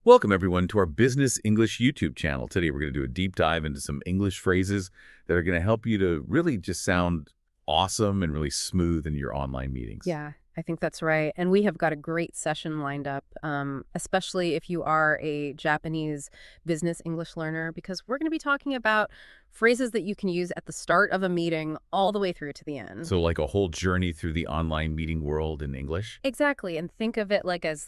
Welcome, everyone, to our Business English YouTube channel. Today, we're going to do a deep dive into some English phrases that are going to help you to really just sound awesome and really smooth in your online meetings. Yeah, I think that's right. And we have got a great session lined up, especially if you are a Japanese business English learner, because we're going to be talking about phrases that you can use at the start of a meeting all the way through to the end. So like a whole journey through the online meeting world in English? Exactly. And think of it as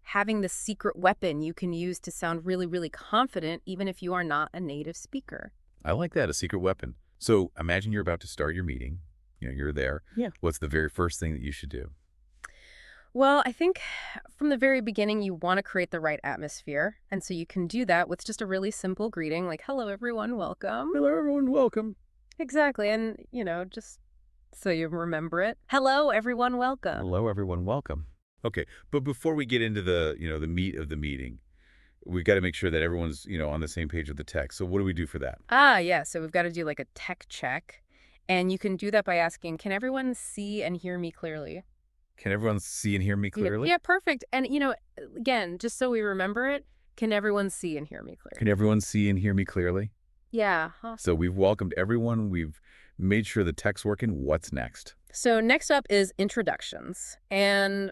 having the secret weapon you can use to sound really, really confident, even if you are not a native speaker. I like that, a secret weapon. So imagine you're about to start your meeting. You're there. Yeah. What's the very first thing that you should do? Well, I think from the very beginning, you want to create the right atmosphere. And so you can do that with just a really simple greeting, like, hello, everyone, welcome. Hello, everyone, welcome. Exactly. And, just so you remember it. Hello, everyone, welcome. Hello, everyone, welcome. Okay, but before we get into the, the meat of the meeting, we've got to make sure that everyone's, on the same page with the text. So what do we do for that? Yeah. So we've got to do like a tech check. And you can do that by asking, can everyone see and hear me clearly? Can everyone see and hear me clearly? Yeah, perfect. And, again, just so we remember it, can everyone see and hear me clearly? Can everyone see and hear me clearly? Yeah. So we've welcomed everyone. We've made sure the tech's working. What's next? So next up is introductions. And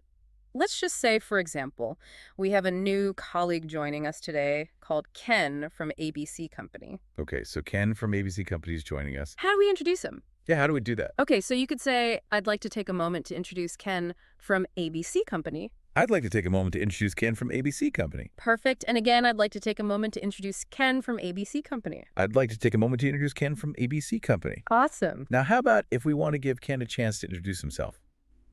let's just say, for example, we have a new colleague joining us today called Ken from ABC Company. Okay, so Ken from ABC Company is joining us. How do we introduce him? Yeah, how do we do that? Okay, so you could say, I'd like to take a moment to introduce Ken from ABC Company. I'd like to take a moment to introduce Ken from ABC Company. Perfect. And again, I'd like to take a moment to introduce Ken from ABC Company. I'd like to take a moment to introduce Ken from ABC Company. Awesome. Now, how about if we want to give Ken a chance to introduce himself?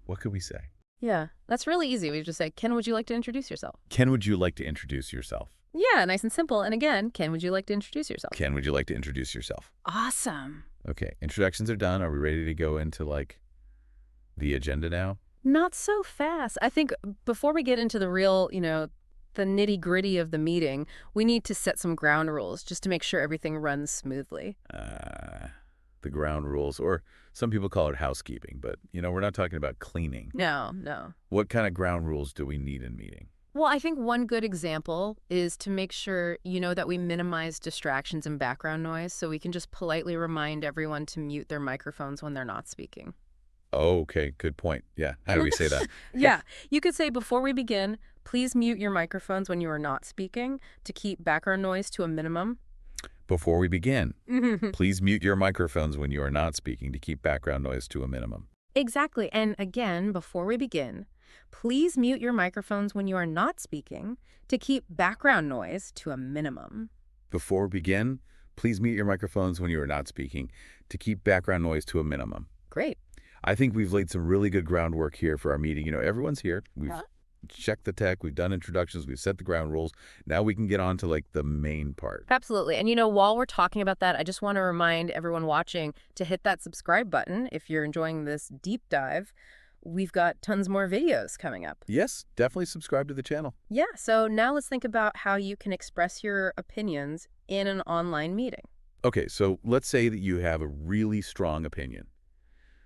What could we say? Yeah, that's really easy. We just say, Ken, would you like to introduce yourself? Ken, would you like to introduce yourself? Yeah, nice and simple. And again, Ken, would you like to introduce yourself? Ken, would you like to introduce yourself? Awesome. Okay, introductions are done. Are we ready to go into, the agenda now? Not so fast. I think before we get into the real, the nitty-gritty of the meeting, we need to set some ground rules just to make sure everything runs smoothly. The ground rules, or some people call it housekeeping, but, we're not talking about cleaning. No. What kind of ground rules do we need in meeting? Well, I think one good example is to make sure, that we minimize distractions and background noise so we can just politely remind everyone to mute their microphones when they're not speaking. Oh, okay. Good point. Yeah. How do we say that? Yeah. You could say, before we begin, please mute your microphones when you are not speaking to keep background noise to a minimum. Before we begin, please mute your microphones when you are not speaking to keep background noise to a minimum. Exactly. And again, before we begin, please mute your microphones when you are not speaking to keep background noise to a minimum. Before we begin, please mute your microphones when you are not speaking to keep background noise to a minimum. Great. I think we've laid some really good groundwork here for our meeting. Everyone's here. We've checked the tech. We've done introductions. We've set the ground rules. Now we can get on to the main part. Absolutely. And while we're talking about that, I just want to remind everyone watching to hit that subscribe button if you're enjoying this deep dive. We've got tons more videos coming up. Yes, definitely subscribe to the channel. Yeah. So now let's think about how you can express your opinions in an online meeting. Okay, so let's say that you have a really strong opinion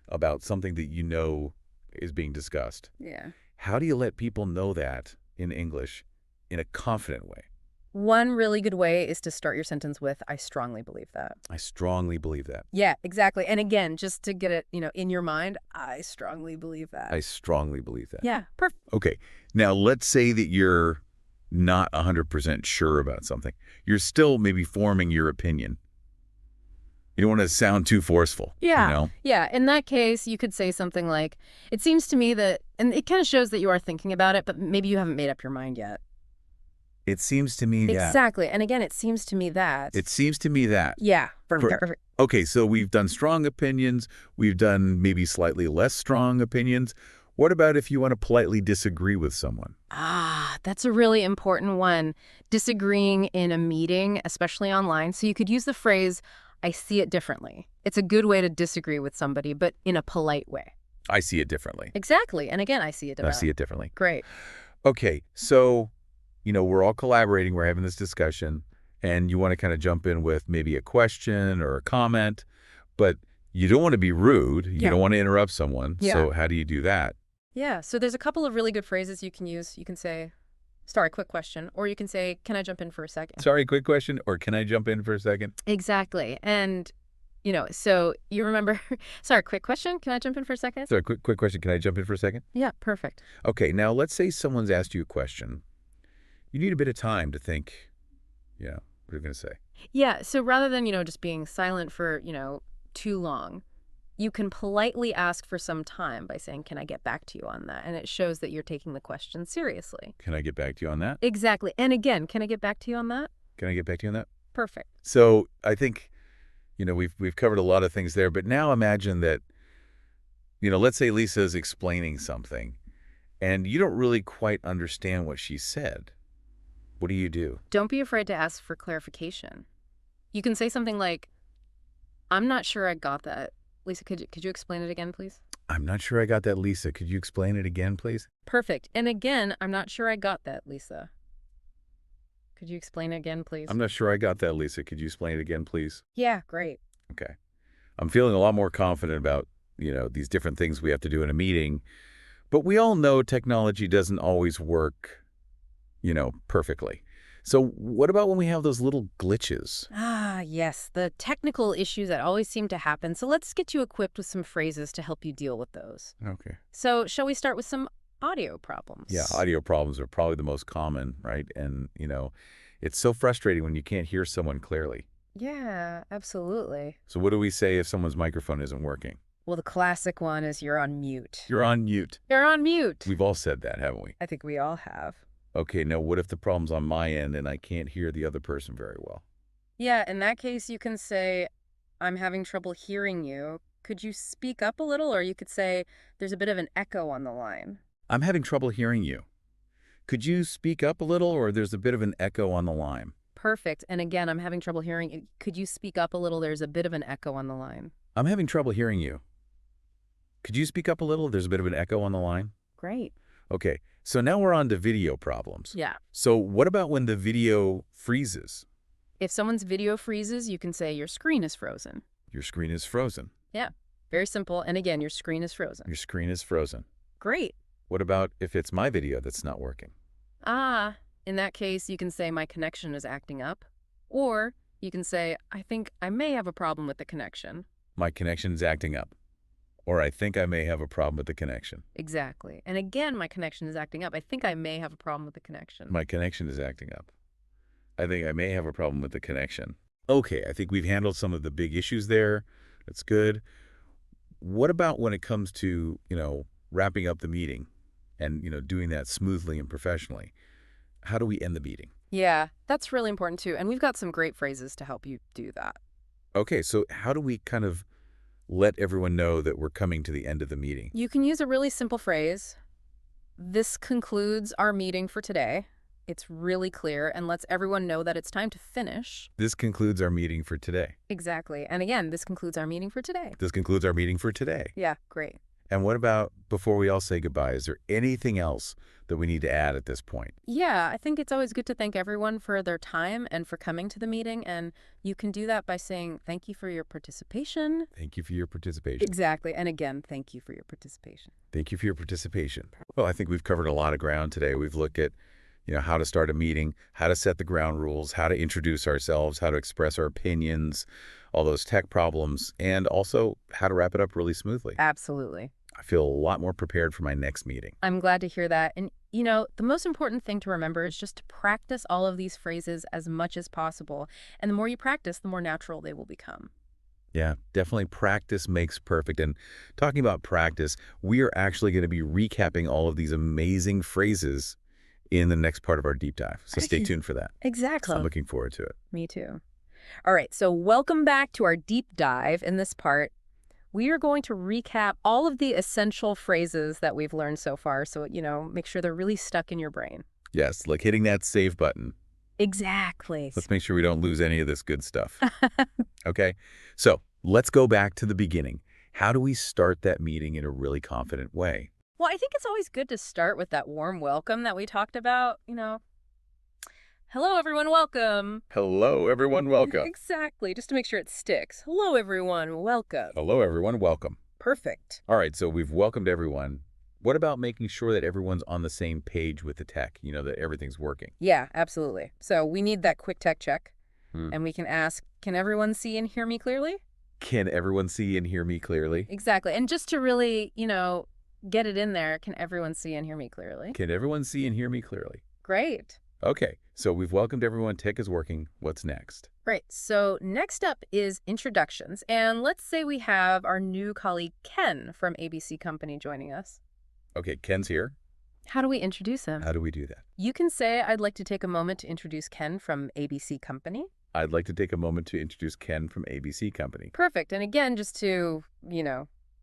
about something that is being discussed. Yeah. How do you let people know that in English in a confident way? One really good way is to start your sentence with, I strongly believe that. I strongly believe that. Yeah, exactly. And again, just to get it, in your mind, I strongly believe that. I strongly believe that. Yeah, perfect. Okay, now let's say that you're not 100% sure about something. You're still maybe forming your opinion. You don't want to sound too forceful. Yeah. Yeah. In that case, you could say something like, it seems to me that, and it kind of shows that you are thinking about it, but maybe you haven't made up your mind yet. It seems to me that. Exactly. And again, it seems to me that. It seems to me that. Yeah. Perfect. Okay, so we've done strong opinions. We've done maybe slightly less strong opinions. What about if you want to politely disagree with someone? That's a really important one. Disagreeing in a meeting, especially online. So you could use the phrase, I see it differently. It's a good way to disagree with somebody, but in a polite way. I see it differently. Exactly. And again, I see it differently. I see it differently. Great. Okay, so, we're all collaborating. We're having this discussion, and you want to kind of jump in with maybe a question or a comment, but you don't want to be rude. You don't want to interrupt someone. Yeah. So how do you do that? Yeah. So there's a couple of really good phrases you can use. You can say, Sorry, quick question. Or you can say, can I jump in for a second? Sorry, quick question, or can I jump in for a second? Exactly. And, so you remember, sorry, quick question. Can I jump in for a second? Sorry, quick question. Can I jump in for a second? Yeah, perfect. Okay, now let's say someone's asked you a question. You need a bit of time to think, what are you going to say? Yeah, so rather than, just being silent for, too long, you can politely ask for some time by saying, can I get back to you on that? And it shows that you're taking the question seriously. Can I get back to you on that? Exactly. And again, can I get back to you on that? Can I get back to you on that? Perfect. So I think, we've covered a lot of things there, but now imagine that, let's say Lisa is explaining something and you don't really quite understand what she said. What do you do? Don't be afraid to ask for clarification. You can say something like, I'm not sure I got that. Lisa, could you explain it again, please? I'm not sure I got that, Lisa. Could you explain it again, please? Perfect. And again, I'm not sure I got that, Lisa. Could you explain it again, please? I'm not sure I got that, Lisa. Could you explain it again, please? Yeah, great. Okay. I'm feeling a lot more confident about, these different things we have to do in a meeting. But we all know technology doesn't always work, perfectly. So what about when we have those little glitches? Ah, yes, the technical issues that always seem to happen. So let's get you equipped with some phrases to help you deal with those. Okay. So shall we start with some audio problems? Yeah, audio problems are probably the most common, right? And, it's so frustrating when you can't hear someone clearly. Yeah, absolutely. So what do we say if someone's microphone isn't working? Well, the classic one is you're on mute. You're on mute. You're on mute. We've all said that, haven't we? I think we all have. Okay, now what if the problem's on my end and I can't hear the other person very well? Yeah, in that case, you can say, I'm having trouble hearing you. Could you speak up a little? Or you could say, there's a bit of an echo on the line. I'm having trouble hearing you. Could you speak up a little, or there's a bit of an echo on the line? Perfect. And again, I'm having trouble hearing you. Could you speak up a little? There's a bit of an echo on the line. I'm having trouble hearing you. Could you speak up a little? There's a bit of an echo on the line. Great. Okay, so now we're on to video problems. Yeah. So what about when the video freezes? If someone's video freezes, you can say your screen is frozen. Your screen is frozen. Yeah, very simple. And again, your screen is frozen. Your screen is frozen. Great. What about if it's my video that's not working? In that case, you can say my connection is acting up. Or you can say, I think I may have a problem with the connection. My connection is acting up. Or I think I may have a problem with the connection. Exactly. And again, my connection is acting up. I think I may have a problem with the connection. My connection is acting up. I think I may have a problem with the connection. Okay, I think we've handled some of the big issues there. That's good. What about when it comes to, wrapping up the meeting and, doing that smoothly and professionally? How do we end the meeting? Yeah, that's really important too. And we've got some great phrases to help you do that. Okay, so how do we kind of let everyone know that we're coming to the end of the meeting? You can use a really simple phrase. This concludes our meeting for today. It's really clear and lets everyone know that it's time to finish. This concludes our meeting for today. Exactly. And again, this concludes our meeting for today. This concludes our meeting for today. Yeah, great. And what about before we all say goodbye? Is there anything else that we need to add at this point? Yeah, I think it's always good to thank everyone for their time and for coming to the meeting. And you can do that by saying, thank you for your participation. Thank you for your participation. Exactly. And again, thank you for your participation. Thank you for your participation. Well, I think we've covered a lot of ground today. We've looked at, how to start a meeting, how to set the ground rules, how to introduce ourselves, how to express our opinions, all those tech problems, and also how to wrap it up really smoothly. Absolutely. I feel a lot more prepared for my next meeting. I'm glad to hear that. And, the most important thing to remember is just to practice all of these phrases as much as possible. And the more you practice, the more natural they will become. Yeah, definitely practice makes perfect. And talking about practice, we are actually going to be recapping all of these amazing phrases in the next part of our deep dive. So stay tuned for that. Exactly. So I'm looking forward to it. Me too. All right, so welcome back to our deep dive. In this part, we are going to recap all of the essential phrases that we've learned so far. So, make sure they're really stuck in your brain. Yes, like hitting that save button. Exactly. Let's make sure we don't lose any of this good stuff. Okay, so let's go back to the beginning. How do we start that meeting in a really confident way? Well, I think it's always good to start with that warm welcome that we talked about, Hello, everyone, welcome. Hello, everyone, welcome. Exactly, just to make sure it sticks. Hello, everyone, welcome. Hello, everyone, welcome. Perfect. All right, so we've welcomed everyone. What about making sure that everyone's on the same page with the tech, that everything's working? Yeah, absolutely. So we need that quick tech check. Hmm. And we can ask, can everyone see and hear me clearly? Can everyone see and hear me clearly? Exactly. And just to really, get it in there, can everyone see and hear me clearly? Can everyone see and hear me clearly? Great. Okay, so we've welcomed everyone. Tech is working. What's next? Great. So next up is introductions. And let's say we have our new colleague, Ken, from ABC Company joining us. Okay, Ken's here. How do we introduce him? How do we do that? You can say, I'd like to take a moment to introduce Ken from ABC Company. I'd like to take a moment to introduce Ken from ABC Company. Perfect. And again, just to,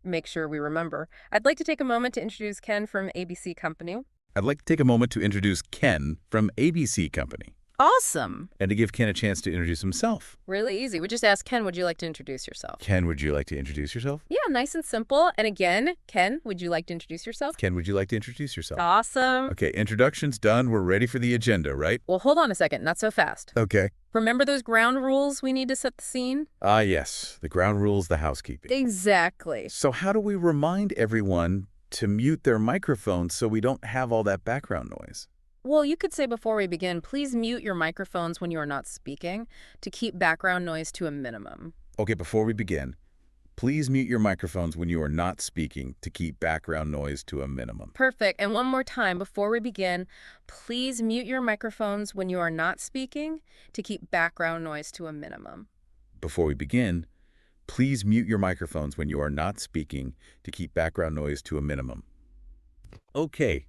make sure we remember, I'd like to take a moment to introduce Ken from ABC Company. I'd like to take a moment to introduce Ken from ABC Company. Awesome. And to give Ken a chance to introduce himself. Really easy. We just ask Ken, would you like to introduce yourself? Ken, would you like to introduce yourself? Yeah, nice and simple. And again, Ken, would you like to introduce yourself? Ken, would you like to introduce yourself? Awesome. Okay, introduction's done. We're ready for the agenda, right? Well, hold on a second. Not so fast. Okay. Remember those ground rules we need to set the scene? Ah, yes. The ground rules, the housekeeping. Exactly. So how do we remind everyone to mute their microphones so we don't have all that background noise? Well, you could say before we begin, please mute your microphones when you are not speaking to keep background noise to a minimum. Okay, before we begin, please mute your microphones when you are not speaking to keep background noise to a minimum. Perfect. And one more time before we begin, please mute your microphones when you are not speaking to keep background noise to a minimum. Before we begin, please mute your microphones when you are not speaking to keep background noise to a minimum. Okay.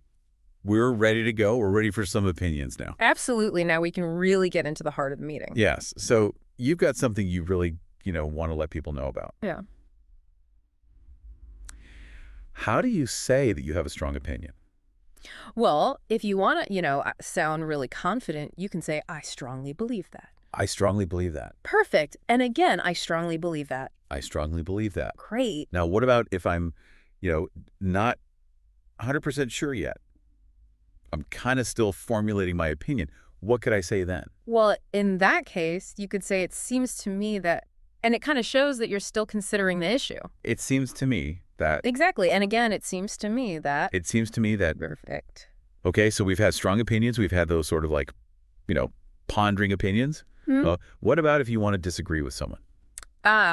We're ready to go. We're ready for some opinions now. Absolutely. Now we can really get into the heart of the meeting. Yes. So you've got something you really, want to let people know about. Yeah. How do you say that you have a strong opinion? Well, if you want to, sound really confident, you can say, I strongly believe that. I strongly believe that. Perfect. And again, I strongly believe that. I strongly believe that. Great. Now, what about if I'm, not 100% sure yet? I'm kind of still formulating my opinion. What could I say then? Well, in that case, you could say it seems to me that, and it kind of shows that you're still considering the issue. It seems to me that. Exactly. And again, it seems to me that. It seems to me that. Perfect. Okay, so we've had strong opinions. We've had those sort of like, pondering opinions. Mm-hmm. What about if you want to disagree with someone?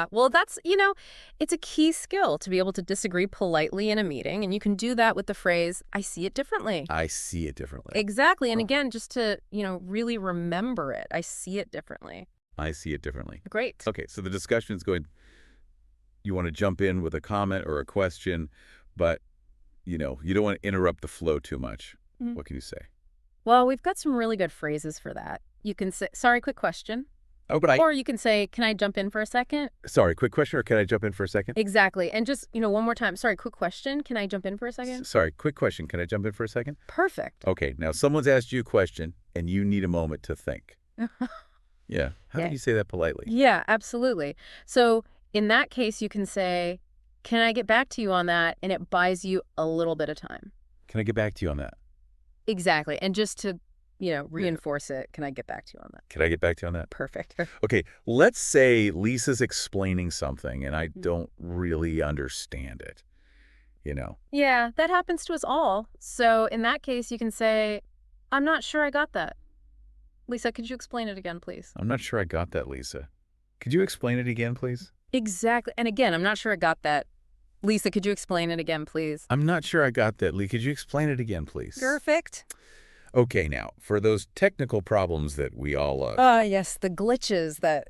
Well, that's, it's a key skill to be able to disagree politely in a meeting. And you can do that with the phrase, I see it differently. I see it differently. Exactly. And again, just to, really remember it. I see it differently. I see it differently. Great. Okay, so the discussion's going, you want to jump in with a comment or a question, but, you don't want to interrupt the flow too much. Mm-hmm. What can you say? Well, we've got some really good phrases for that. You can say, sorry, quick question. Oh, but Or you can say, can I jump in for a second? Sorry, quick question, or can I jump in for a second? Exactly. And just, one more time. Sorry, quick question. Can I jump in for a second? Sorry, quick question. Can I jump in for a second? Perfect. Okay, now someone's asked you a question, and you need a moment to think. Yeah. How do you say that politely? Yeah, absolutely. So in that case, you can say, can I get back to you on that? And it buys you a little bit of time. Can I get back to you on that? Exactly. And just to, reinforce it, can I get back to you on that? Can I get back to you on that? Perfect. Okay, let's say Lisa's explaining something, and I don't really understand it, Yeah, that happens to us all. So in that case, you can say, I'm not sure I got that. Lisa, could you explain it again, please? I'm not sure I got that, Lisa. Could you explain it again, please? Exactly. And again, I'm not sure I got that. Lisa, could you explain it again, please? I'm not sure I got that, Lee. Could you explain it again, please? Perfect. Okay, now, for those technical problems that we all... Yes, the glitches that,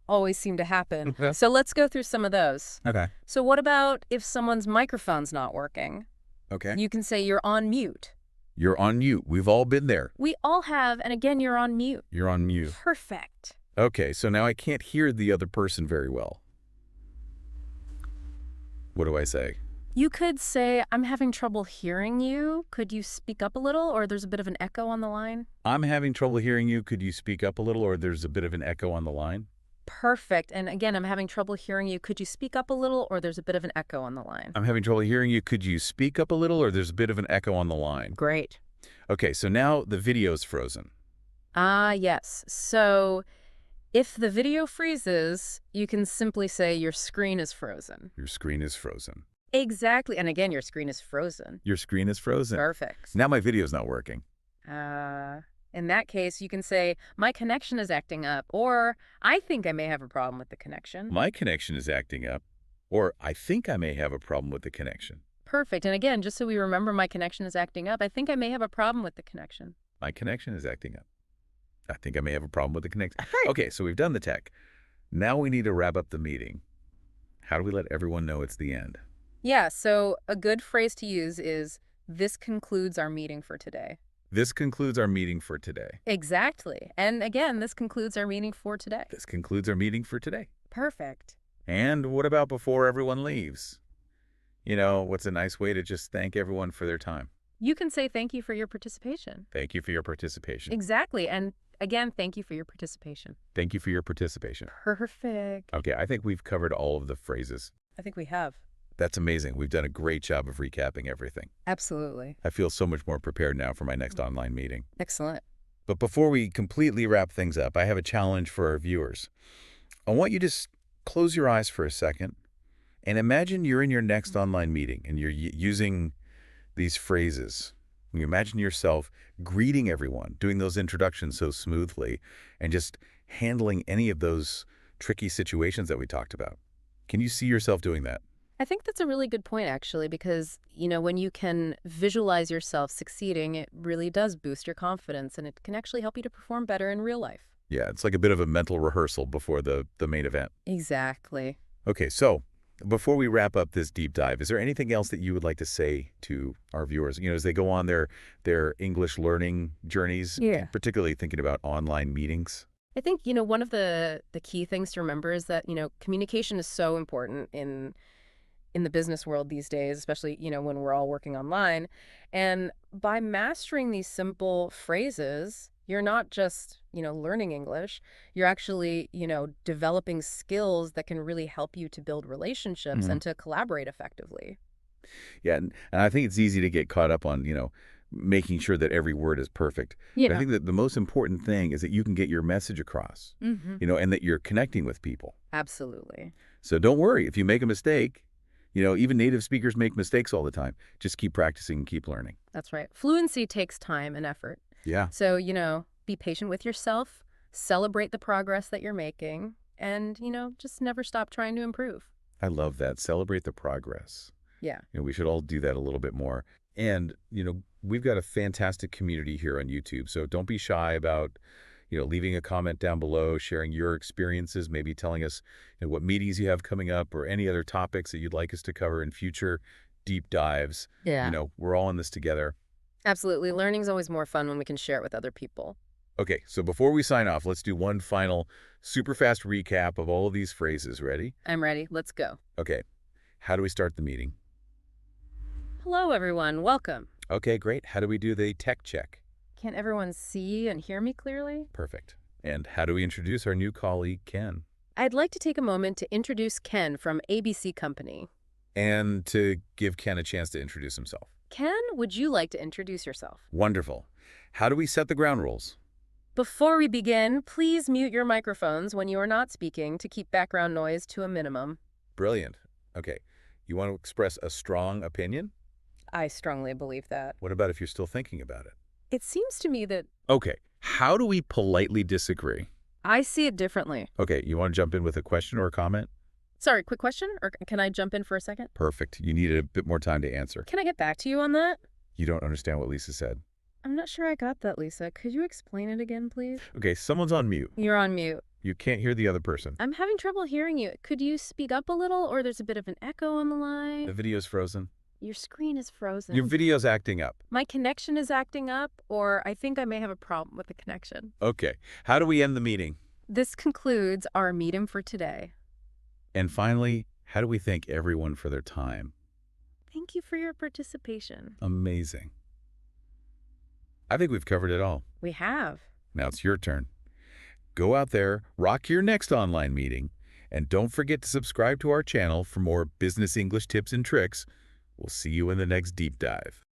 always seem to happen. So let's go through some of those. Okay. So what about if someone's microphone's not working? Okay. You can say you're on mute. You're on mute. We've all been there. We all have, and again, you're on mute. You're on mute. Perfect. Okay, so now I can't hear the other person very well. What do I say? You could say, I'm having trouble hearing you. Could you speak up a little? Or there's a bit of an echo on the line. I'm having trouble hearing you. Could you speak up a little? Or there's a bit of an echo on the line. Perfect. And again, I'm having trouble hearing you. Could you speak up a little? Or there's a bit of an echo on the line. I'm having trouble hearing you. Could you speak up a little? Or there's a bit of an echo on the line. Great. Okay, so now the video's frozen. Yes. So if the video freezes, you can simply say your screen is frozen. Your screen is frozen. Exactly. And again, your screen is frozen. Your screen is frozen. Perfect. Now my video's not working. In that case, you can say, my connection is acting up, or I think I may have a problem with the connection. My connection is acting up, or I think I may have a problem with the connection. Perfect. And again, just so we remember my connection is acting up, I think I may have a problem with the connection. My connection is acting up. I think I may have a problem with the connection. Right. Okay, so we've done the tech. Now we need to wrap up the meeting. How do we let everyone know it's the end? Yeah, so a good phrase to use is, this concludes our meeting for today. This concludes our meeting for today. Exactly. And again, this concludes our meeting for today. This concludes our meeting for today. Perfect. And what about before everyone leaves? You know, what's a nice way to just thank everyone for their time? You can say thank you for your participation. Thank you for your participation. Exactly. And again, thank you for your participation. Thank you for your participation. Perfect. Okay, I think we've covered all of the phrases. I think we have. That's amazing. We've done a great job of recapping everything. Absolutely. I feel so much more prepared now for my next online meeting. Excellent. But before we completely wrap things up, I have a challenge for our viewers. I want you to just close your eyes for a second and imagine you're in your next online meeting and you're using these phrases. You imagine yourself greeting everyone, doing those introductions so smoothly, and just handling any of those tricky situations that we talked about. Can you see yourself doing that? I think that's a really good point, actually, because, when you can visualize yourself succeeding, it really does boost your confidence, and it can actually help you to perform better in real life. Yeah, it's like a bit of a mental rehearsal before the main event. Exactly. Okay, so before we wrap up this deep dive, is there anything else that you would like to say to our viewers, as they go on their English learning journeys, Yeah. particularly thinking about online meetings? I think, one of the key things to remember is that, communication is so important in the business world these days, especially, when we're all working online. And by mastering these simple phrases, you're not just, learning English, you're actually, developing skills that can really help you to build relationships and to collaborate effectively. Yeah, and I think it's easy to get caught up on, making sure that every word is perfect. But I think that the most important thing is that you can get your message across, and that you're connecting with people. Absolutely. So don't worry. If you make a mistake, even native speakers make mistakes all the time. Just keep practicing and keep learning. That's right. Fluency takes time and effort. Yeah. So, be patient with yourself, celebrate the progress that you're making, and, just never stop trying to improve. I love that. Celebrate the progress. Yeah. We should all do that a little bit more. And, we've got a fantastic community here on YouTube. So don't be shy about, leaving a comment down below, sharing your experiences, maybe telling us what meetings you have coming up or any other topics that you'd like us to cover in future deep dives. Yeah. We're all in this together. Absolutely. Learning's always more fun when we can share it with other people. Okay, so before we sign off, let's do one final super fast recap of all of these phrases. Ready? I'm ready. Let's go. Okay. How do we start the meeting? Hello, everyone. Welcome. Okay, great. How do we do the tech check? Can everyone see and hear me clearly? Perfect. And how do we introduce our new colleague, Ken? I'd like to take a moment to introduce Ken from ABC Company. And to give Ken a chance to introduce himself. Ken, would you like to introduce yourself? Wonderful. How do we set the ground rules? Before we begin, please mute your microphones when you are not speaking to keep background noise to a minimum. Brilliant. Okay. You want to express a strong opinion? I strongly believe that. What about if you're still thinking about it? It seems to me that Okay. How do we politely disagree? I see it differently. Okay. You want to jump in with a question or a comment? Sorry, quick question? Or can I jump in for a second? Perfect. You needed a bit more time to answer. Can I get back to you on that? You don't understand what Lisa said. I'm not sure I got that, Lisa. Could you explain it again, please? Okay, someone's on mute. You're on mute. You can't hear the other person. I'm having trouble hearing you. Could you speak up a little, or there's a bit of an echo on the The line? video's frozen. Your screen is frozen. Your video's acting up. My connection is acting up, or I think I may have a problem with the connection. Okay. How do we end the meeting? This concludes our meeting for today. And finally, how do we thank everyone for their time? Thank you for your participation. Amazing. I think we've covered it all. We have. Now it's your turn. Go out there, rock your next online meeting, and don't forget to subscribe to our channel for more business English tips and tricks. We'll see you in the next deep dive.